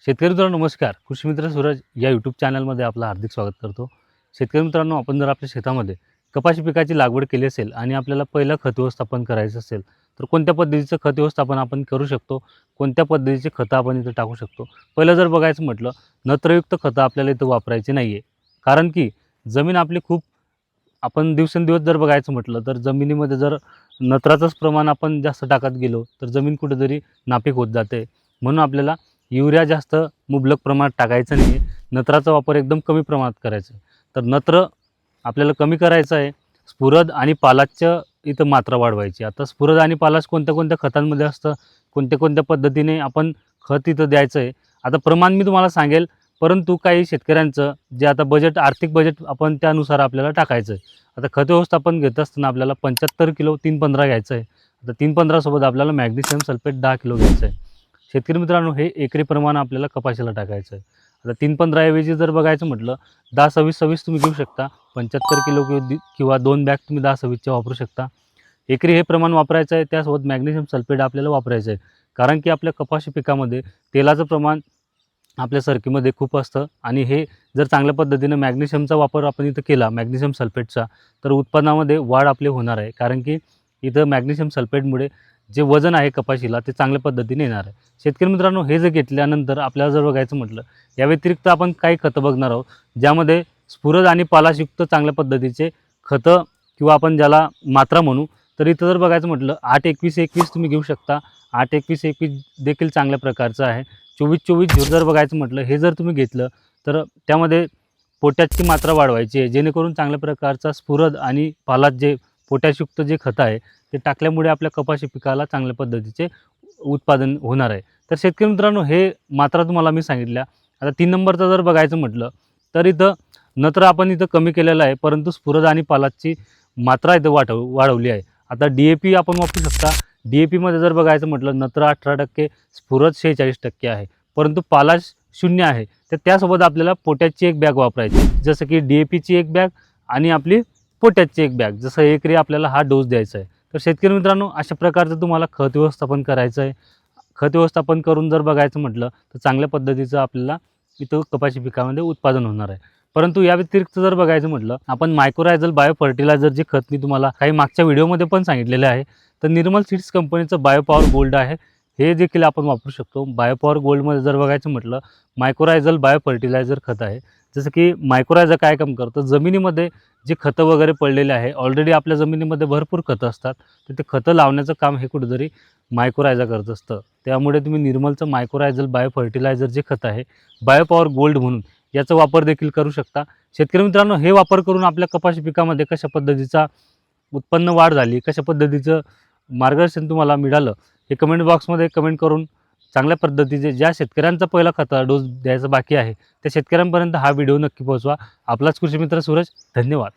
शेतकरी मित्रांनो नमस्कार. कृषी मित्र सूरज या यूट्यूब चॅनलमध्ये आपलं हार्दिक स्वागत करतो. शेतकरी मित्रांनो, आपण जर आपल्या शेतामध्ये कपाशी पिकाची लागवड केली असेल आणि आपल्याला पहिलं खत व्यवस्थापन करायचं असेल, तर कोणत्या पद्धतीचं खत व्यवस्थापन आपण करू शकतो, कोणत्या पद्धतीचे खतं आपण इथं टाकू शकतो. पहिलं जर बघायचं म्हटलं, नत्रयुक्त खतं आपल्याला इथं वापरायची नाही आहे. कारण की जमीन आपली खूप आपण दिवसेंदिवस जर बघायचं म्हटलं, तर जमिनीमध्ये जर नत्राचंच प्रमाण आपण जास्त टाकत गेलो, तर जमीन कुठेतरी नापीक होत जाते. म्हणून आपल्याला युरिया जास्त मुबलक प्रमाणात टाकायचं नाही आहे. नत्राचा वापर एकदम कमी प्रमाणात करायचा आहे. तर नत्र आपल्याला कमी करायचं आहे. स्फुरद आणि पालाशचं इथं मात्रा वाढवायची. आता स्फुरद आणि पालाश कोणत्या-कोणत्या खतांमध्ये असतं, कोणत्या-कोणत्या पद्धतीने आपण खत इथं द्यायचं आहे. आता प्रमाण मी तुम्हाला सांगेल, परंतु काही शेतकऱ्यांचं जे आता बजेट, आर्थिक बजेट आपण त्यानुसार आपल्याला टाकायचं आहे. आता खत व्यवस्थापन घेत असताना आपल्याला 75 किलो 3-15 घ्यायचं आहे. आता 3-15 सोबत आपल्याला मॅग्नेशियम सल्फेट 10 किलो घ्यायचं आहे. शेतकरी मित्रांनो, हे एकरी प्रमाण आपल्याला कपाशीला टाकायचं आहे. आता 3-15 ऐवजी जर बघायचं म्हटलं, 10-26-26 तुम्ही घेऊ शकता. 75 किलो किंवा 2 बॅग तुम्ही 10-26 वापरू शकता. एकरी हे प्रमाण वापरायचं आहे. त्यासोबत मॅग्नेशियम सल्फेट आपल्याला वापरायचं आहे. कारण की आपल्या कपाशी पिकामध्ये तेलाचं प्रमाण आपल्या सरकीमध्ये खूप असतं आणि हे जर चांगल्या पद्धतीनं मॅग्नेशियमचा वापर आपण इथं केला, मॅग्नेशियम सल्फेटचा, तर उत्पन्नामध्ये वाढ आपली होणार आहे. कारण की इथं मॅग्नेशियम सल्फेटमुळे जे वजन आहे कपाशीला ते चांगल्या पद्धतीने येणार आहे. शेतकरी मित्रांनो, हे जे घेतल्यानंतर आपल्याला जर बघायचं म्हटलं, या व्यतिरिक्त आपण काही खतं बघणार आहोत, ज्यामध्ये स्फुरद आणि पालाशयुक्त चांगल्या पद्धतीचे खतं किंवा आपण ज्याला मात्रा म्हणू, तर इथं जर बघायचं म्हटलं 8-21-21 तुम्ही घेऊ शकता. 8-21-21 देखील चांगल्या प्रकारचं आहे. 24-24-0 जर बघायचं म्हटलं, हे जर तुम्ही घेतलं, तर त्यामध्ये पोटॅशची मात्रा वाढवायची आहे, जेणेकरून चांगल्या प्रकारचा स्फुरद आणि पालाश जे पोटॅशयुक्त जे खतं आहे, ते टाकल्यामुळे आपल्या कपाशी पिकाला चांगल्या पद्धतीचे उत्पादन होणार आहे. तर शेतकरी मित्रांनो, हे मात्रा तुम्हाला मी सांगितल्या. आता 3 नंबरचं जर बघायचं म्हटलं, तर इथं नत्र आपण इथं कमी केलेलं आहे, परंतु स्फुरद आणि पालाशची मात्रा इथं वाढवली आहे. आता DAP आपण वापरू शकता. DAPमध्ये जर बघायचं म्हटलं, नत्र 18%, स्फुरद 46% आहे, परंतु पालाश 0 आहे. तर त्यासोबत आपल्याला पोटॅशची एक बॅग वापरायची, जसं की DAPची एक बॅग आणि आपली पोटॅशची एक बॅग, जसं एकरी आपल्याला हा डोस द्यायचा आहे. तर शेतकरी मित्रांनो, अशा प्रकारचं तुम्हाला खत व्यवस्थापन करायचं आहे. खत व्यवस्थापन करून जर बघायचं म्हटलं, तर चांगल्या पद्धतीचं आपल्याला इथं कपाशी पिकामध्ये उत्पादन होणार आहे. परंतु या व्यतिरिक्त जर बघायचं म्हटलं, आपण मायक्रोरायझल बायो फर्टिलायझर जे खत मी तुम्हाला काही मागच्या व्हिडिओमध्ये पण सांगितलेलं आहे, तर निर्मल सीड्स कंपनीचं बायोपॉवर गोल्ड आहे. हे देखील आपण वापरू शकतो. बायोपॉवर गोल्डमध्ये जर बघायचं म्हटलं, मायक्रोरायझल बायो फर्टिलायझर खत आहे. जसं की मायक्रोरायझा काय काम करतं, जमिनीमध्ये जे खतं वगैरे पडलेले आहे, ऑलरेडी आपल्या जमिनीमध्ये भरपूर खतं असतात, तर ते खतं लावण्याचं काम हे कुठेतरी मायक्रोरायझा करत असतं. त्यामुळे तुम्ही निर्मलचं मायक्रोरायझल बायो फर्टिलायझर जे खत आहे, बायोपॉवर गोल्ड म्हणून, याचा वापर देखील करू शकता. शेतकरी मित्रांनो, हे वापर करून आपल्या कपाशी पिकामध्ये कशा पद्धतीचा उत्पन्न वाढ झाली, कशा पद्धतीचं मार्गदर्शन तुम्हाला मिळालं, हे कमेंट बॉक्समध्ये कमेंट करून चांगल्या पद्धतीचे ज्या शेतकऱ्यांचा पहिला खताचा डोस द्यायचा बाकी आहे, त्या शेतकऱ्यांपर्यंत हा व्हिडिओ नक्की पोहोचवा. आपलाच कृषी मित्र सूरज. धन्यवाद.